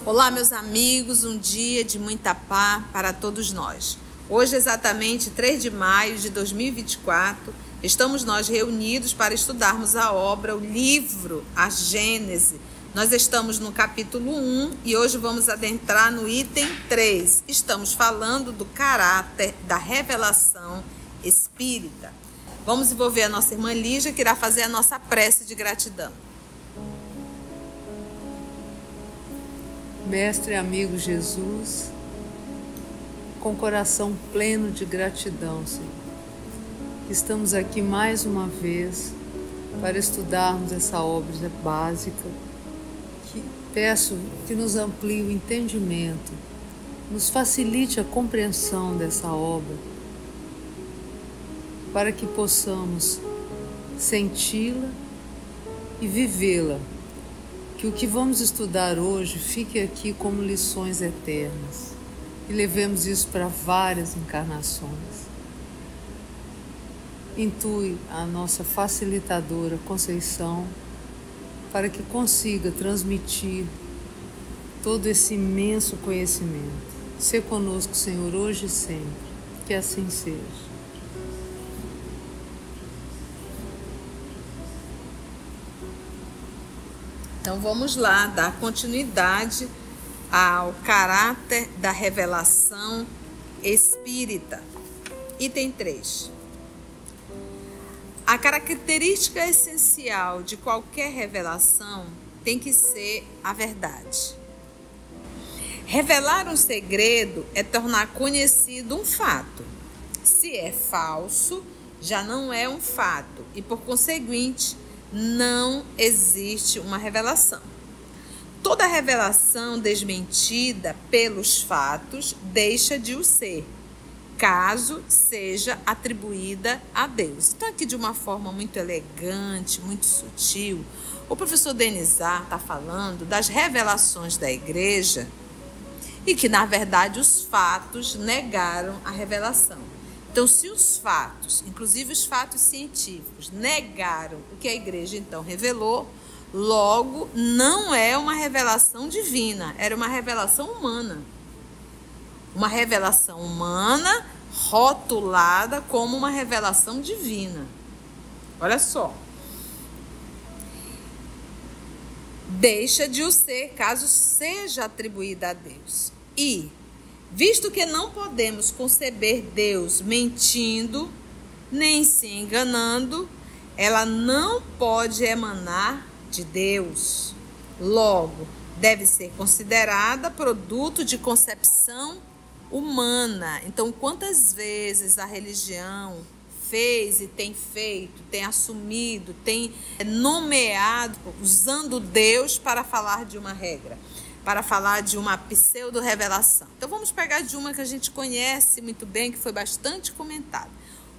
Olá, meus amigos, um dia de muita paz para todos nós. Hoje, exatamente 3 de maio de 2024, estamos nós reunidos para estudarmos a obra, o livro, a Gênese. Nós estamos no capítulo 1 e hoje vamos adentrar no item 3. Estamos falando do caráter da revelação espírita. Vamos envolver a nossa irmã Lígia, que irá fazer a nossa prece de gratidão. Mestre e amigo Jesus, com coração pleno de gratidão, Senhor, estamos aqui mais uma vez para estudarmos essa obra básica. Peço que nos amplie o entendimento, nos facilite a compreensão dessa obra, para que possamos senti-la e vivê-la. Que o que vamos estudar hoje fique aqui como lições eternas e levemos isso para várias encarnações. Intui a nossa facilitadora Conceição para que consiga transmitir todo esse imenso conhecimento. Sê conosco, Senhor, hoje e sempre. Que assim seja. Então vamos lá, dar continuidade ao caráter da revelação espírita. Item 3. A característica essencial de qualquer revelação tem que ser a verdade. Revelar um segredo é tornar conhecido um fato. Se é falso, já não é um fato e, por conseguinte, não existe uma revelação. Toda revelação desmentida pelos fatos deixa de o ser, caso seja atribuída a Deus. Então, aqui de uma forma muito elegante, muito sutil, o professor Denizar está falando das revelações da igreja e que, na verdade, os fatos negaram a revelação. Então, se os fatos, inclusive os fatos científicos, negaram o que a igreja então revelou, logo não é uma revelação divina, era uma revelação humana. Uma revelação humana rotulada como uma revelação divina. Olha só. Deixa de o ser, caso seja atribuída a Deus. E visto que não podemos conceber Deus mentindo, nem se enganando, ela não pode emanar de Deus. Logo, deve ser considerada produto de concepção humana. Então, quantas vezes a religião fez e tem feito, tem assumido, tem nomeado, usando Deus para falar de uma regra, para falar de uma pseudo-revelação. Então vamos pegar de uma que a gente conhece muito bem, que foi bastante comentada.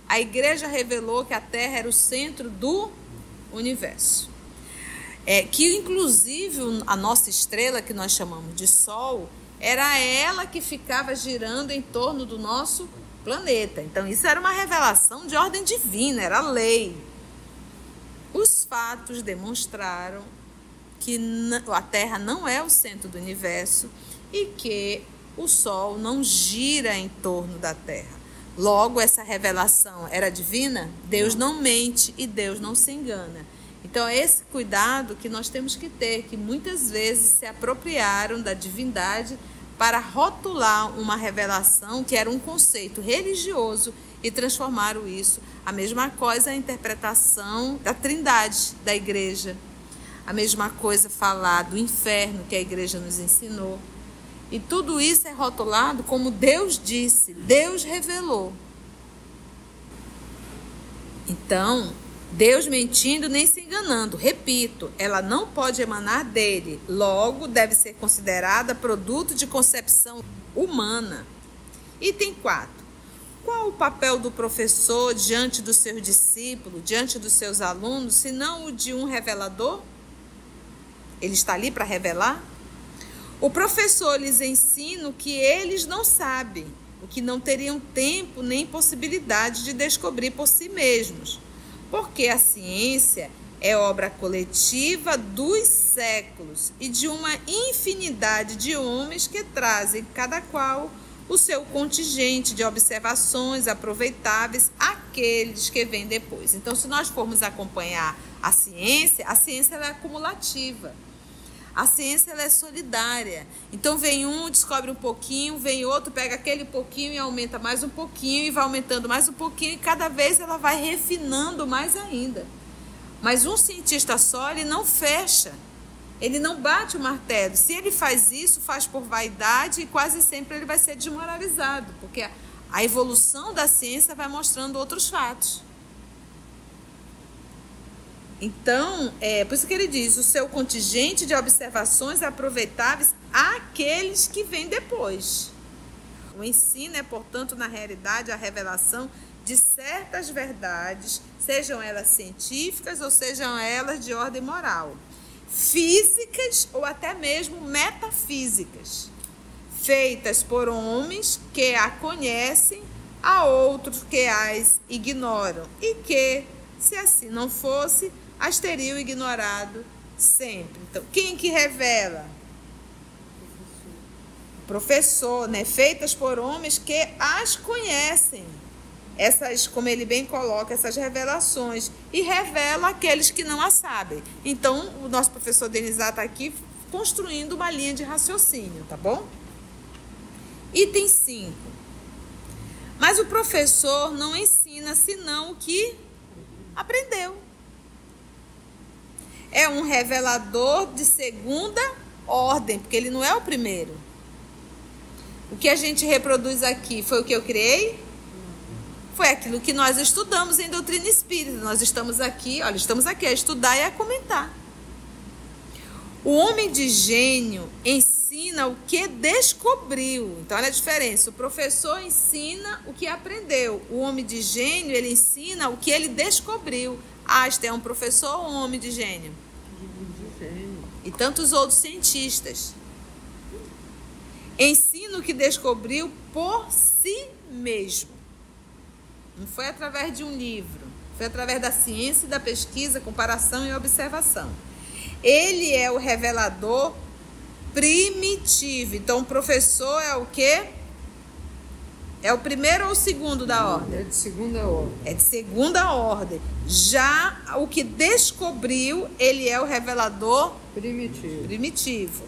A igreja revelou que a Terra era o centro do universo. Que inclusive a nossa estrela, que nós chamamos de Sol, era ela que ficava girando em torno do nosso planeta. Então isso era uma revelação de ordem divina, era lei. Os fatos demonstraram que a Terra não é o centro do universo e que o Sol não gira em torno da Terra. Logo, essa revelação era divina? Deus não mente e Deus não se engana. Então, é esse cuidado que nós temos que ter, que muitas vezes se apropriaram da divindade para rotular uma revelação que era um conceito religioso e transformaram isso. A mesma coisa a interpretação da Trindade da igreja. A mesma coisa falar do inferno que a igreja nos ensinou. E tudo isso é rotulado como Deus disse, Deus revelou. Então, Deus mentindo nem se enganando. Repito, ela não pode emanar dele. Logo, deve ser considerada produto de concepção humana. Item 4. Qual o papel do professor diante dos seus discípulos, diante dos seus alunos, se não o de um revelador? Ele está ali para revelar? O professor lhes ensina o que eles não sabem, o que não teriam tempo nem possibilidade de descobrir por si mesmos, porque a ciência É obra coletiva dos séculos e de uma infinidade de homens que trazem, cada qual, o seu contingente de observações aproveitáveis àqueles que vêm depois. Então, se nós formos acompanhar a ciência ela é acumulativa. A ciência ela é solidária. Então, vem um, descobre um pouquinho, vem outro, pega aquele pouquinho e aumenta mais um pouquinho, e vai aumentando mais um pouquinho, e cada vez ela vai refinando mais ainda. Mas um cientista só, ele não fecha. Ele não bate o martelo. Se ele faz isso, faz por vaidade e quase sempre ele vai ser desmoralizado, porque a evolução da ciência vai mostrando outros fatos. Então, por isso que ele diz, o seu contingente de observações aproveitáveis àqueles que vêm depois. O ensino é, portanto, na realidade, a revelação de certas verdades, sejam elas científicas ou sejam elas de ordem moral, físicas ou até mesmo metafísicas, feitas por homens que a conhecem, a outros que as ignoram, e que, se assim não fosse, as teriam ignorado sempre. Então, quem que revela? Professor, né? Feitas por homens que as conhecem. Essas, como ele bem coloca, essas revelações, e revela aqueles que não as sabem. Então, o nosso professor Denizar está aqui construindo uma linha de raciocínio, tá bom? Item 5. Mas o professor não ensina senão o que aprendeu. É um revelador de segunda ordem, porque ele não é o primeiro. O que a gente reproduz aqui foi o que eu criei? Foi aquilo que nós estudamos em doutrina espírita. Nós estamos aqui a estudar e a comentar. O homem de gênio ensina o que descobriu. Então, olha a diferença. O professor ensina o que aprendeu. O homem de gênio, ele ensina o que ele descobriu. Einstein é um professor ou um homem de gênio? De gênio. E tantos outros cientistas. Ensina o que descobriu por si mesmo. Não foi através de um livro, foi através da ciência e da pesquisa, comparação e observação. Ele é o revelador primitivo. Então, o professor é o quê? É o primeiro ou o segundo da ordem? É de segunda ordem. É de segunda ordem. Já o que descobriu, ele é o revelador primitivo.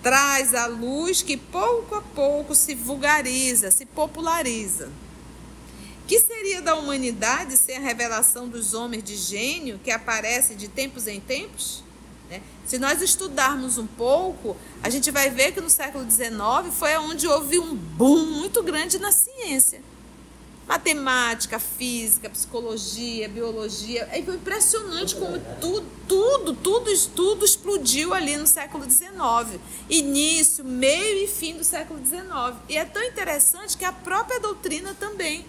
Traz a luz que pouco a pouco se vulgariza, se populariza. Que seria da humanidade sem a revelação dos homens de gênio que aparecem de tempos em tempos? Né? Se nós estudarmos um pouco, a gente vai ver que no século XIX foi onde houve um boom muito grande na ciência. Matemática, física, psicologia, biologia. É impressionante como tudo explodiu ali no século XIX. Início, meio e fim do século XIX. E é tão interessante que a própria doutrina também.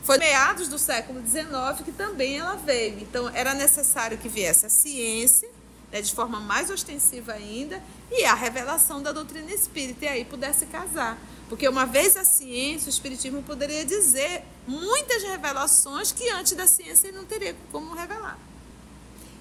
Foi meados do século XIX que também ela veio. Então, era necessário que viesse a ciência, né, de forma mais ostensiva ainda, e a revelação da doutrina espírita, e aí pudesse casar. Porque uma vez a ciência, o espiritismo poderia dizer muitas revelações que antes da ciência ele não teria como revelar.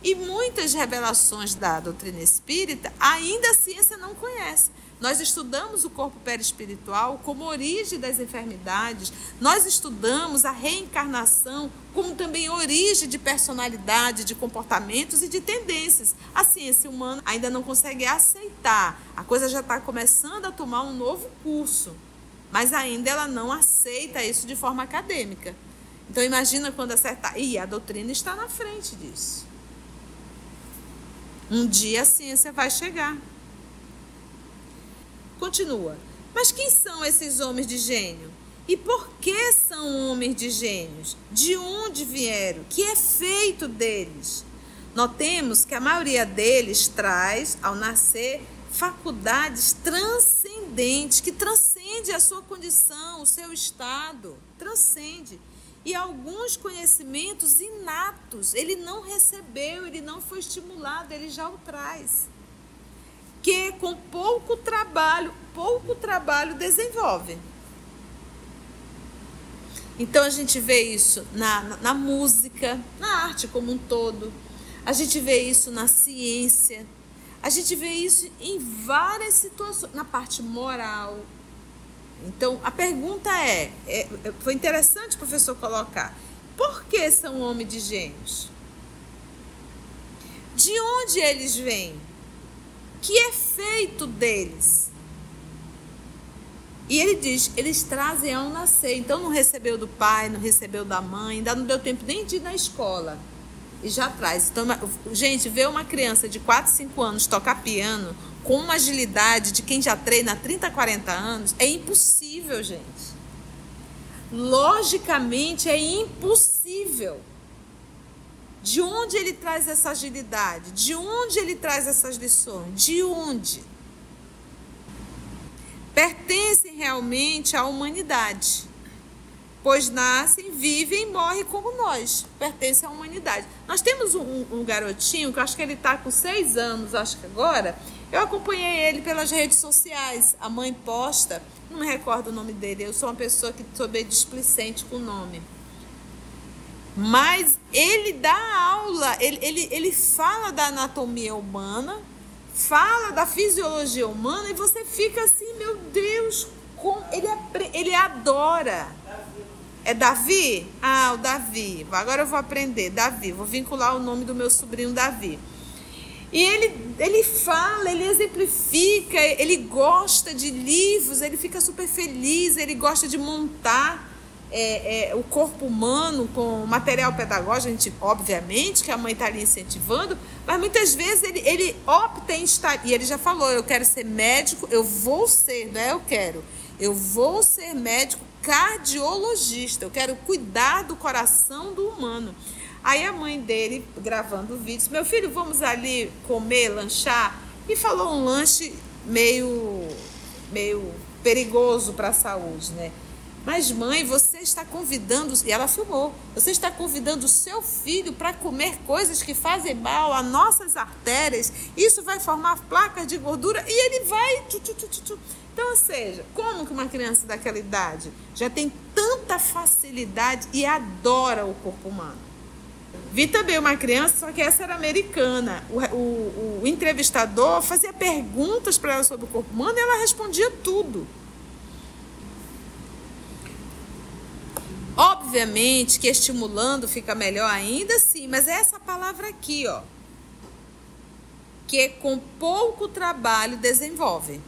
E muitas revelações da doutrina espírita ainda a ciência não conhece. Nós estudamos o corpo perispiritual como origem das enfermidades, nós estudamos a reencarnação como também origem de personalidade, de comportamentos e de tendências. A ciência humana ainda não consegue aceitar, a coisa já está começando a tomar um novo curso, mas ainda ela não aceita isso de forma acadêmica. Então imagina quando acertar, e a doutrina está na frente disso. Um dia a ciência vai chegar. Continua. Mas quem são esses homens de gênio? E por que são homens de gênios? De onde vieram? Que é feito deles? Notemos que a maioria deles traz, ao nascer, faculdades transcendentes, que transcende a sua condição, o seu estado, transcende. E alguns conhecimentos inatos, ele não recebeu, ele não foi estimulado, ele já o traz. Que com pouco trabalho desenvolve. Então a gente vê isso na música, na arte como um todo. A gente vê isso na ciência. A gente vê isso em várias situações, na parte moral. Então, a pergunta foi interessante o professor colocar, por que são homens de gênios? De onde eles vêm? Que é feito deles? E ele diz, eles trazem ao nascer. Então, não recebeu do pai, não recebeu da mãe, ainda não deu tempo nem de ir na escola. E já traz. Então, gente, ver uma criança de 4, 5 anos tocar piano com uma agilidade de quem já treina há 30, 40 anos, é impossível, gente. Logicamente, é impossível. De onde ele traz essa agilidade? De onde ele traz essas lições? De onde? Pertencem realmente à humanidade, pois nascem, vivem e morrem como nós. Pertencem à humanidade. Nós temos um garotinho, que eu acho que ele está com 6 anos, acho que agora. Eu acompanhei ele pelas redes sociais. A mãe posta, não me recordo o nome dele, eu sou uma pessoa que sou bem displicente com o nome. Mas ele dá aula, ele fala da anatomia humana, fala da fisiologia humana, e você fica assim, meu Deus, ele adora. É Davi? Ah, o Davi. Agora eu vou aprender. Davi, vou vincular o nome do meu sobrinho Davi. E ele fala, ele exemplifica, ele gosta de livros, ele fica super feliz, ele gosta de montar o corpo humano com material pedagógico. A gente, obviamente, que a mãe está ali incentivando, mas muitas vezes ele opta em estar, e ele já falou, eu quero ser médico, eu vou ser médico cardiologista, eu quero cuidar do coração do humano. Aí a mãe dele, gravando o vídeo, disse, meu filho, vamos ali comer, lanchar, e falou um lanche meio perigoso para a saúde, né? Mas mãe, você está convidando, e ela filmou, você está convidando o seu filho para comer coisas que fazem mal às nossas artérias, isso vai formar placas de gordura, e ele vai... Então, ou seja, como que uma criança daquela idade já tem tanta facilidade e adora o corpo humano? Vi também uma criança, só que essa era americana. O entrevistador fazia perguntas para ela sobre o corpo humano e ela respondia tudo. Obviamente que estimulando fica melhor ainda, sim, mas é essa palavra aqui, ó, que com pouco trabalho desenvolve.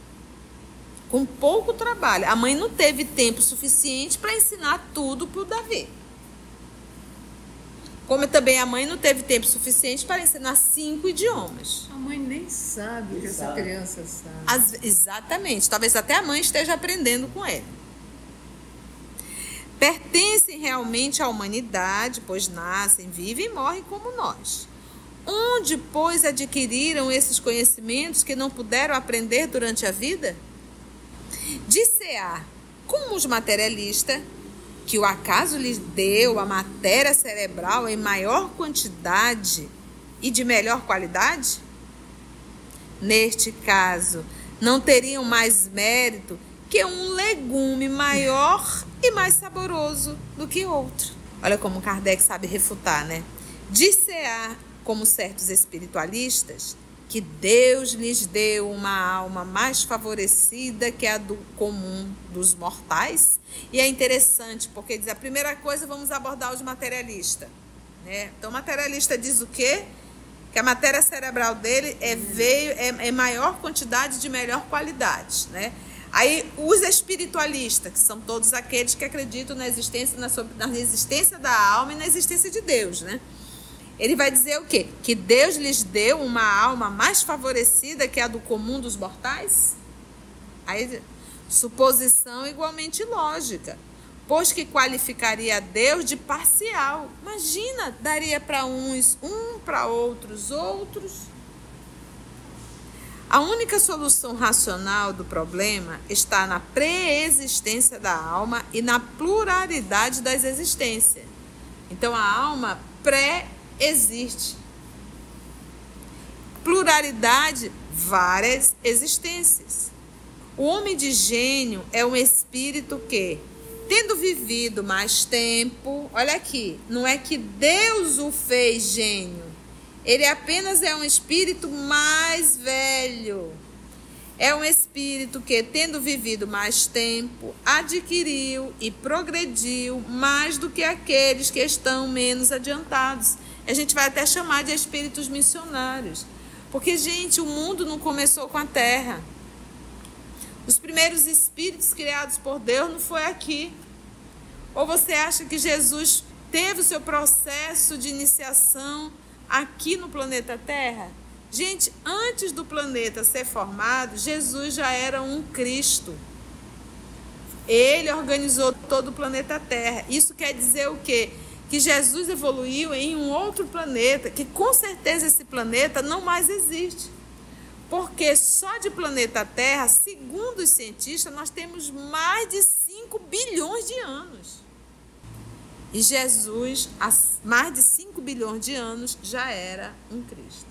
Com pouco trabalho. A mãe não teve tempo suficiente para ensinar tudo para o Davi. Como também a mãe não teve tempo suficiente para ensinar 5 idiomas. A mãe nem sabe o que essa criança sabe. Exatamente. Talvez até a mãe esteja aprendendo com ele. Pertencem realmente à humanidade, pois nascem, vivem e morrem como nós. Onde, pois, adquiriram esses conhecimentos que não puderam aprender durante a vida? Disse-a, como os materialistas, que o acaso lhes deu a matéria cerebral em maior quantidade e de melhor qualidade? Neste caso, não teriam mais mérito que um legume maior e mais saboroso do que outro. Olha como Kardec sabe refutar, né? Disse-a, como certos espiritualistas, que Deus lhes deu uma alma mais favorecida que a do comum dos mortais. E é interessante, porque diz a primeira coisa, vamos abordar os materialistas, né? Então, o materialista diz o quê? Que a matéria cerebral dele é maior quantidade de melhor qualidade, né? Aí, os espiritualistas, que são todos aqueles que acreditam na existência da alma e na existência de Deus, né? Ele vai dizer o quê? Que Deus lhes deu uma alma mais favorecida que a do comum dos mortais? Aí, suposição igualmente lógica, pois que qualificaria Deus de parcial. Imagina, daria para uns, para outros, outros. A única solução racional do problema está na pré-existência da alma e na pluralidade das existências. Então, a alma pré-existe. Pluralidade, várias existências. O homem de gênio é um espírito que, tendo vivido mais tempo, olha aqui, não é que Deus o fez gênio, Ele apenas é um espírito mais velho. É um espírito que, tendo vivido mais tempo, adquiriu e progrediu mais do que aqueles que estão menos adiantados. A gente vai até chamar de espíritos missionários. Porque, gente, o mundo não começou com a Terra. Os primeiros espíritos criados por Deus não foi aqui. Ou você acha que Jesus teve o seu processo de iniciação aqui no planeta Terra? Gente, antes do planeta ser formado, Jesus já era um Cristo. Ele organizou todo o planeta Terra. Isso quer dizer o quê? Que Jesus evoluiu em um outro planeta, que com certeza esse planeta não mais existe. Porque só de planeta Terra, segundo os cientistas, nós temos mais de 5 bilhões de anos. E Jesus, há mais de 5 bilhões de anos, já era um Cristo.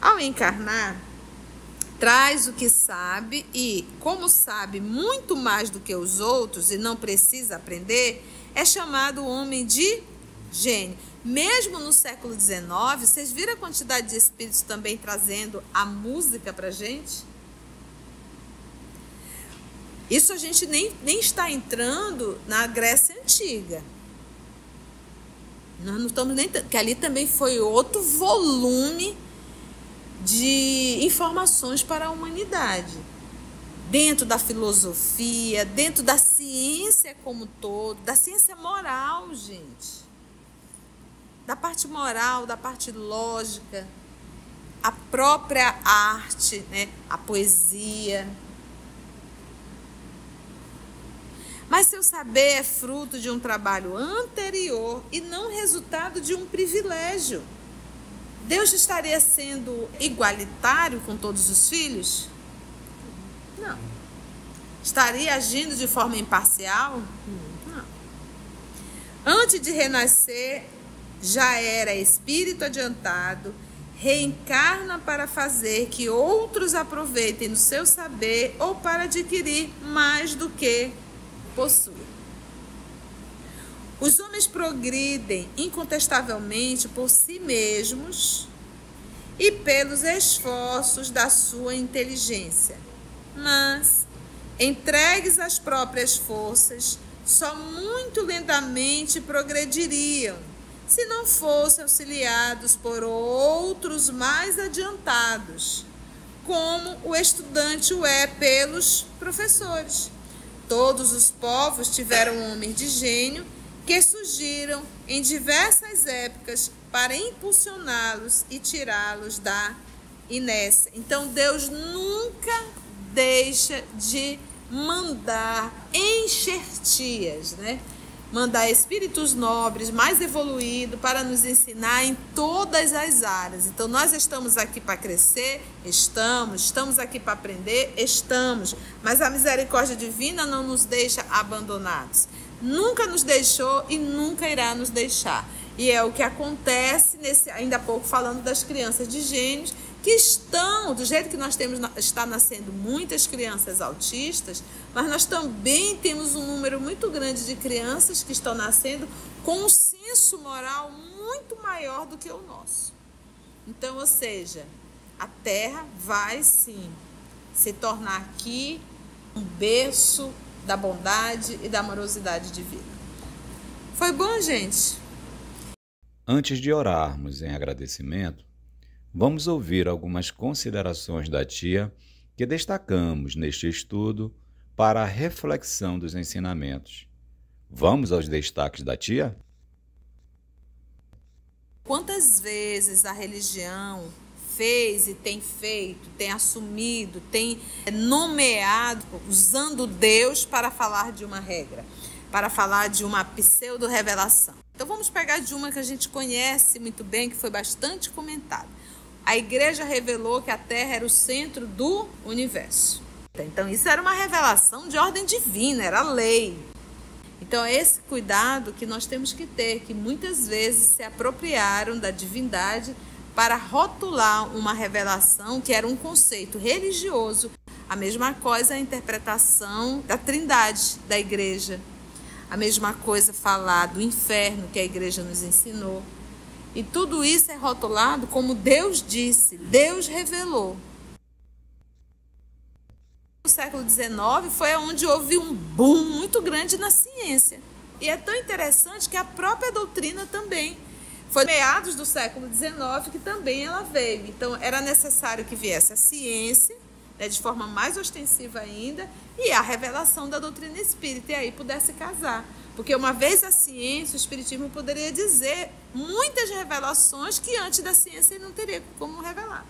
Ao encarnar, traz o que sabe e, como sabe muito mais do que os outros e não precisa aprender, é chamado homem de gênio. Mesmo no século XIX, vocês viram a quantidade de espíritos também trazendo a música para a gente? Isso a gente nem está entrando na Grécia Antiga. Nós não estamos nem... que ali também foi outro volume de informações para a humanidade. Dentro da filosofia, dentro da ciência como um todo, da ciência moral, gente. Da parte moral, da parte lógica, a própria arte, né? A poesia. Mas seu saber é fruto de um trabalho anterior e não resultado de um privilégio. Deus estaria sendo igualitário com todos os filhos? Não. Estaria agindo de forma imparcial? Não. Antes de renascer, já era espírito adiantado, reencarna para fazer que outros aproveitem do seu saber ou para adquirir mais do que possuem. Os homens progridem incontestavelmente por si mesmos e pelos esforços da sua inteligência, mas, entregues às próprias forças, só muito lentamente progrediriam, se não fossem auxiliados por outros mais adiantados, como o estudante o é pelos professores. Todos os povos tiveram homens de gênio que surgiram em diversas épocas para impulsioná-los e tirá-los da inércia. Então, Deus nunca deixa de mandar enxertias, né? Mandar espíritos nobres, mais evoluídos, para nos ensinar em todas as áreas. Então, nós estamos aqui para crescer? Estamos aqui para aprender? Estamos. Mas a misericórdia divina não nos deixa abandonados. Nunca nos deixou e nunca irá nos deixar. E é o que acontece, ainda há pouco falando das crianças de gênios, que estão, do jeito que nós temos, está nascendo muitas crianças autistas, mas nós também temos um número muito grande de crianças que estão nascendo com um senso moral muito maior do que o nosso. Então, ou seja, a Terra vai sim se tornar aqui um berço da bondade e da amorosidade divina. Foi bom, gente? Antes de orarmos em agradecimento, vamos ouvir algumas considerações da tia que destacamos neste estudo para a reflexão dos ensinamentos. Vamos aos destaques da tia? Quantas vezes a religião fez e tem feito, tem assumido, tem nomeado, usando Deus para falar de uma regra, para falar de uma pseudo-revelação. Então vamos pegar de uma que a gente conhece muito bem, que foi bastante comentada. A igreja revelou que a Terra era o centro do universo. Então isso era uma revelação de ordem divina, era lei. Então é esse cuidado que nós temos que ter, que muitas vezes se apropriaram da divindade para rotular uma revelação que era um conceito religioso. A mesma coisa a interpretação da trindade da igreja. A mesma coisa falar do inferno que a igreja nos ensinou. E tudo isso é rotulado como Deus disse, Deus revelou. No século XIX foi onde houve um boom muito grande na ciência. E é tão interessante que a própria doutrina também foi meados do século XIX que também ela veio. Então era necessário que viesse a ciência, né, de forma mais ostensiva ainda, e a revelação da doutrina espírita, e aí pudesse casar. Porque uma vez a ciência, o espiritismo poderia dizer muitas revelações que antes da ciência ele não teria como revelar.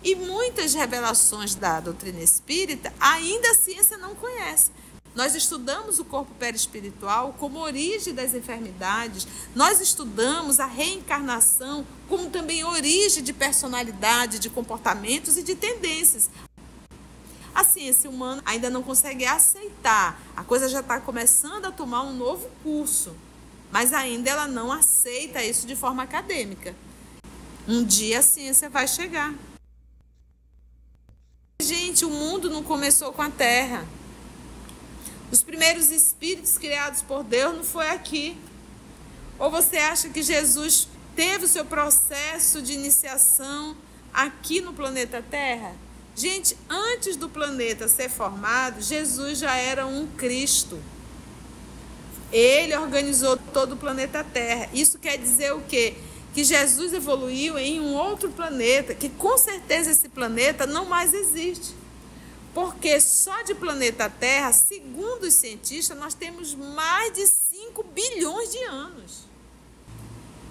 E muitas revelações da doutrina espírita ainda a ciência não conhece. Nós estudamos o corpo perispiritual como origem das enfermidades, nós estudamos a reencarnação como também origem de personalidade, de comportamentos e de tendências. A ciência humana ainda não consegue aceitar, a coisa já está começando a tomar um novo curso, mas ainda ela não aceita isso de forma acadêmica. Um dia a ciência vai chegar. Gente, o mundo não começou com a Terra. Os primeiros espíritos criados por Deus não foi aqui. Ou você acha que Jesus teve o seu processo de iniciação aqui no planeta Terra? Gente, antes do planeta ser formado, Jesus já era um Cristo. Ele organizou todo o planeta Terra. Isso quer dizer o quê? Que Jesus evoluiu em um outro planeta, que com certeza esse planeta não mais existe. Porque só de planeta Terra, segundo os cientistas, nós temos mais de 5 bilhões de anos.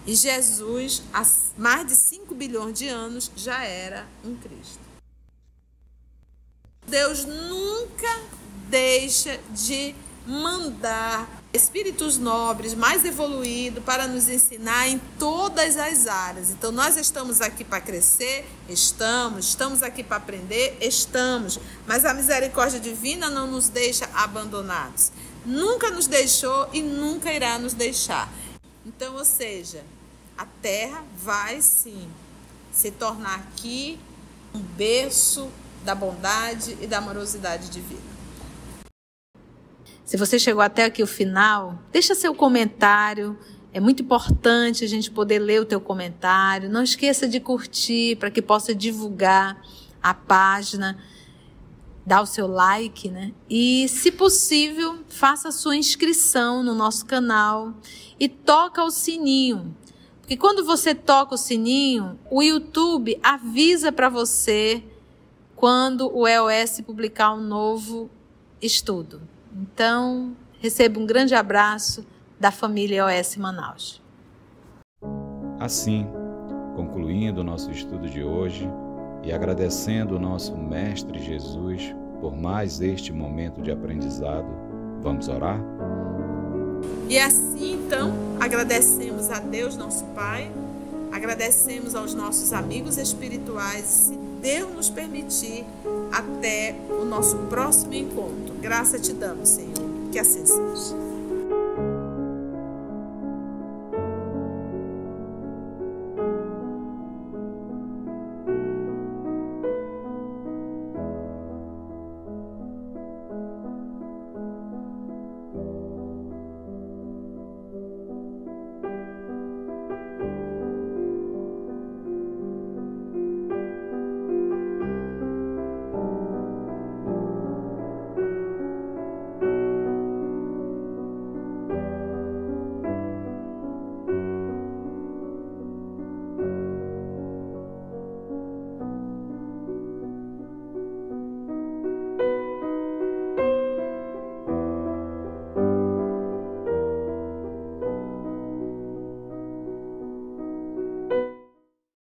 E Jesus, há mais de 5 bilhões de anos, já era um Cristo. Deus nunca deixa de mandar espíritos nobres, mais evoluídos, para nos ensinar em todas as áreas. Então, nós estamos aqui para crescer? Estamos aqui para aprender? Estamos. Mas a misericórdia divina não nos deixa abandonados. Nunca nos deixou e nunca irá nos deixar. Então, ou seja, a Terra vai sim se tornar aqui um berço da bondade e da amorosidade divina. Se você chegou até aqui o final, deixa seu comentário. É muito importante a gente poder ler o teu comentário. Não esqueça de curtir para que possa divulgar a página. Dá o seu like, né? E, se possível, faça a sua inscrição no nosso canal e toca o sininho. Porque quando você toca o sininho, o YouTube avisa para você quando o EOS publicar um novo estudo. Então, receba um grande abraço da família EOS Manaus. Assim, concluindo o nosso estudo de hoje e agradecendo o nosso Mestre Jesus por mais este momento de aprendizado, vamos orar? E assim, então, agradecemos a Deus, nosso Pai, agradecemos aos nossos amigos espirituais, se Deus nos permitir, até o nosso próximo encontro. Graça te damos, Senhor, que assim seja.